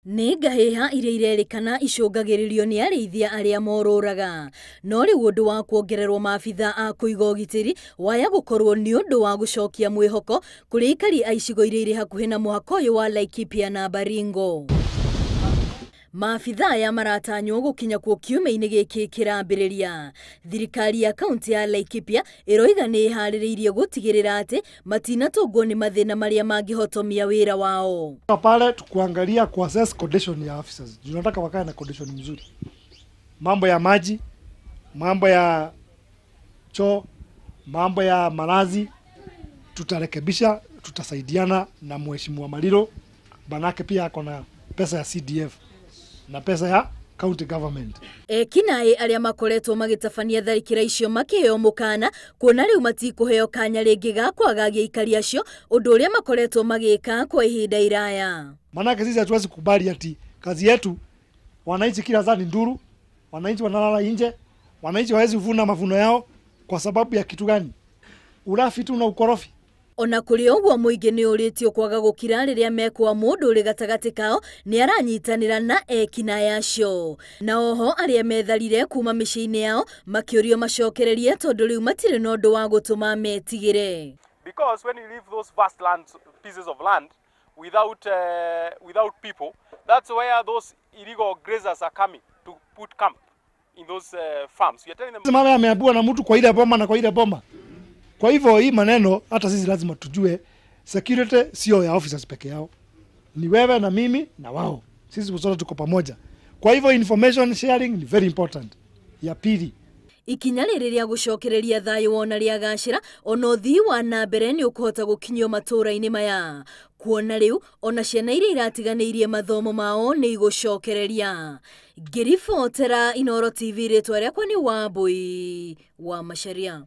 Nĩ ngahĩha iria irerĩkana icũngagĩrĩrio nĩ arĩithia arĩa morũraga. No rĩu ũndũ wa kuongererwo maabitha a kũiga ũgitĩri waya gũkorwo nĩ ũndũ wa gũcokia mwĩhoko kũrĩ aikari a icigo iria irĩ hakuhĩ na mũhaka ũyũ wa Laikipia na Baringo. Maabitha aya maratanywo gũkinya kuo kiumia-inĩ gĩkĩ kĩrambĩrĩria. Thirikari ya kaunti ya Laikipia ĩroiga nĩ ĩharĩrĩirie gũtigĩrĩra atĩ matinatũngwo nĩ mathĩna marĩa mangĩhotomia wĩra wao. Pale tukuangalia kuassess condition ya officers. Tunataka wakae na condition nzuri. Mambo ya maji, mambo ya choo, mambo ya malazi tutarekebisha, tutasaidiana na Mheshimiwa Maliro. Banake pia ako na pesa ya CDF na pesa ya county government. Ekinaĩ arĩa makoretwo magĩtabania tharĩkĩra icio makĩheo mũkana kuona rĩu matikũheo kanya rĩngĩ ga kwagagia aikari acio ũndũ ũrĩa makoretwo magĩka kwa ihinda iraya. Manake sisi hatuwezi kubali ati kazi yetu wananchi kila saa ni nduru, wananchi wanalala nje, wananchi hawezi kuvuna mavuno yao kwa sababu ya kitu gani? Urafi tu na ukorofi. Ona kũrĩ ũguo mũingĩ nĩ ũrĩtio kwaga gũkira rĩrĩa mekwa mũndũ ũrĩ gatagatĩ kao nĩ aranyitanĩra na ekinaĩ acio. Na oho arĩa metharire kuma mĩciĩ-inĩ yao makĩũrio macokererie tondũ rĩu matirĩ na ũndũ wa gũtũma metigĩre. Because when you leave those vast pieces of land without people, that's where those illegal grazers are coming to put camp in those farms. You are telling them mama ameambiwa na mtu kwa ile boma na kwa ile boma. Kwa hivyo hii maneno hata sisi lazima tujue security sio ya officers peke yao. Ni wewe na mimi na wao. Sisi wote tuko pamoja. Kwa hivyo information sharing ni very important. Ya pili, ikinya rĩrĩ rĩa gũcokereria thayũ wona rĩagacĩra ona ũthii wa na mbere nĩ ũkũhota gũkinyio matũũra-inĩ maya. Kuona rĩu ona ciana iria iratiganĩirie mathomo mao nĩ igũcokereria. Ngĩribotera Inooro TV rĩtwa rĩakwa nĩ Wambui wa Macharia.